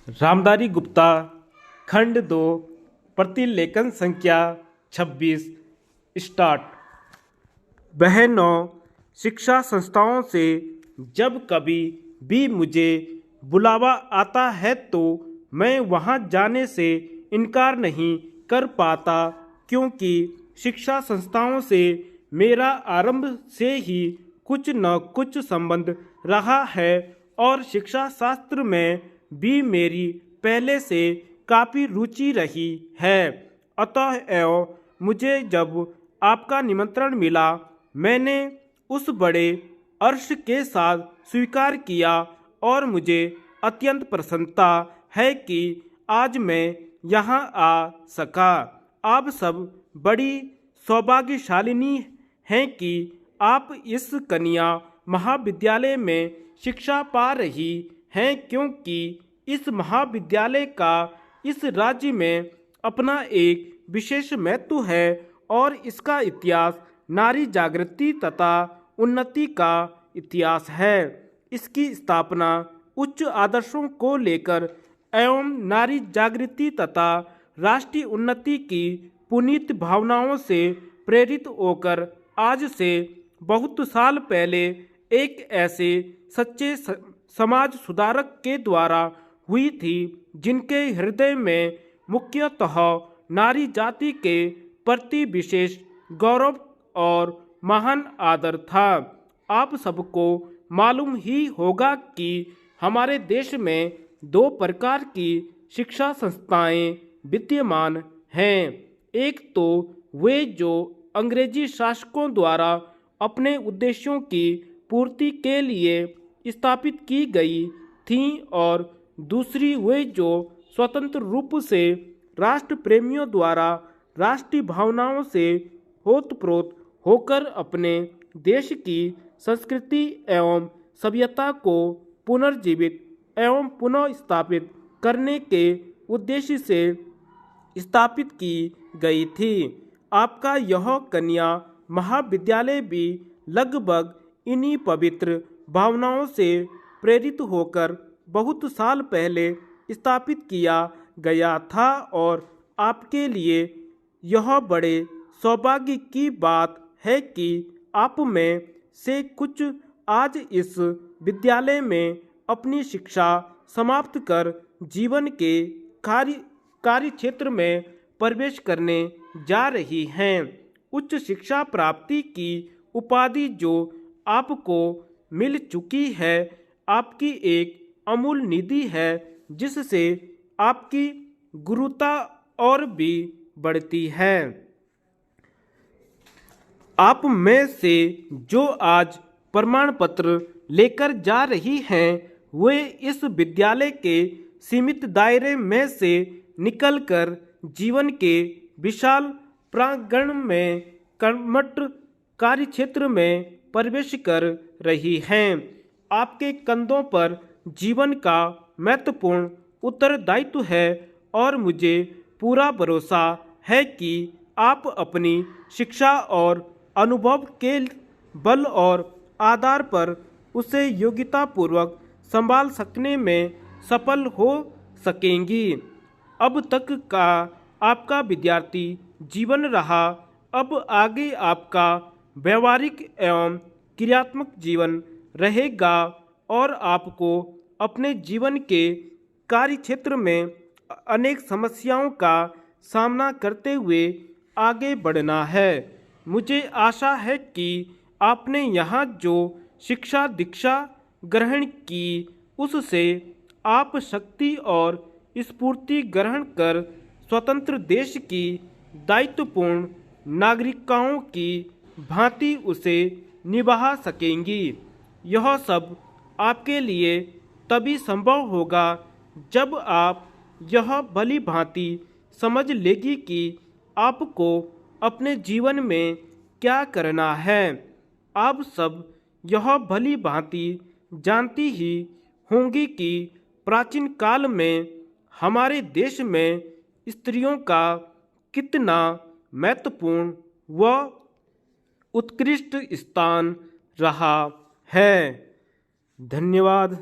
रामधारी गुप्ता खंड 2 प्रतिलेखन संख्या 26 स्टार्ट। बहनों, शिक्षा संस्थाओं से जब कभी भी मुझे बुलावा आता है तो मैं वहां जाने से इनकार नहीं कर पाता, क्योंकि शिक्षा संस्थाओं से मेरा आरंभ से ही कुछ न कुछ संबंध रहा है और शिक्षा शास्त्र में भी मेरी पहले से काफ़ी रुचि रही है। अतः मुझे जब आपका निमंत्रण मिला, मैंने उस बड़े हर्ष के साथ स्वीकार किया और मुझे अत्यंत प्रसन्नता है कि आज मैं यहाँ आ सका। आप सब बड़ी सौभाग्यशालिनी हैं कि आप इस कन्या महाविद्यालय में शिक्षा पा रही हैं, क्योंकि इस महाविद्यालय का इस राज्य में अपना एक विशेष महत्व है और इसका इतिहास नारी जागृति तथा उन्नति का इतिहास है। इसकी स्थापना उच्च आदर्शों को लेकर एवं नारी जागृति तथा राष्ट्रीय उन्नति की पुनीत भावनाओं से प्रेरित होकर आज से बहुत साल पहले एक ऐसे सच्चे समाज सुधारक के द्वारा हुई थी, जिनके हृदय में मुख्यतः नारी जाति के प्रति विशेष गौरव और महान आदर था। आप सबको मालूम ही होगा कि हमारे देश में दो प्रकार की शिक्षा संस्थाएं विद्यमान हैं। एक तो वे जो अंग्रेजी शासकों द्वारा अपने उद्देश्यों की पूर्ति के लिए स्थापित की गई थीं, और दूसरी वे जो स्वतंत्र रूप से राष्ट्र प्रेमियों द्वारा राष्ट्रीय भावनाओं से ओतप्रोत होकर अपने देश की संस्कृति एवं सभ्यता को पुनर्जीवित एवं पुनः स्थापित करने के उद्देश्य से स्थापित की गई थी। आपका यह कन्या महाविद्यालय भी लगभग इन्हीं पवित्र भावनाओं से प्रेरित होकर बहुत साल पहले स्थापित किया गया था, और आपके लिए यह बड़े सौभाग्य की बात है कि आप में से कुछ आज इस विद्यालय में अपनी शिक्षा समाप्त कर जीवन के कार्य क्षेत्र में प्रवेश करने जा रही हैं। उच्च शिक्षा प्राप्ति की उपाधि जो आपको मिल चुकी है, आपकी एक अमूल्य निधि है, जिससे आपकी गुरुता और भी बढ़ती है। आप में से जो आज प्रमाण पत्र लेकर जा रही हैं, वे इस विद्यालय के सीमित दायरे में से निकलकर जीवन के विशाल प्रांगण में कर्मठ कार्य क्षेत्र में प्रवेश कर रही हैं। आपके कंधों पर जीवन का महत्वपूर्ण उत्तरदायित्व है और मुझे पूरा भरोसा है कि आप अपनी शिक्षा और अनुभव के बल और आधार पर उसे योग्यतापूर्वक संभाल सकने में सफल हो सकेंगी। अब तक का आपका विद्यार्थी जीवन रहा, अब आगे आपका व्यवहारिक एवं क्रियात्मक जीवन रहेगा और आपको अपने जीवन के कार्य क्षेत्र में अनेक समस्याओं का सामना करते हुए आगे बढ़ना है। मुझे आशा है कि आपने यहाँ जो शिक्षा दीक्षा ग्रहण की, उससे आप शक्ति और स्फूर्ति ग्रहण कर स्वतंत्र देश की दायित्वपूर्ण नागरिकाओं की भांति उसे निभा सकेंगी। यह सब आपके लिए तभी संभव होगा जब आप यह भली भांति समझ लेगी कि आपको अपने जीवन में क्या करना है। आप सब यह भली भांति जानती ही होंगी कि प्राचीन काल में हमारे देश में स्त्रियों का कितना महत्वपूर्ण व उत्कृष्ट स्थान रहा है। धन्यवाद।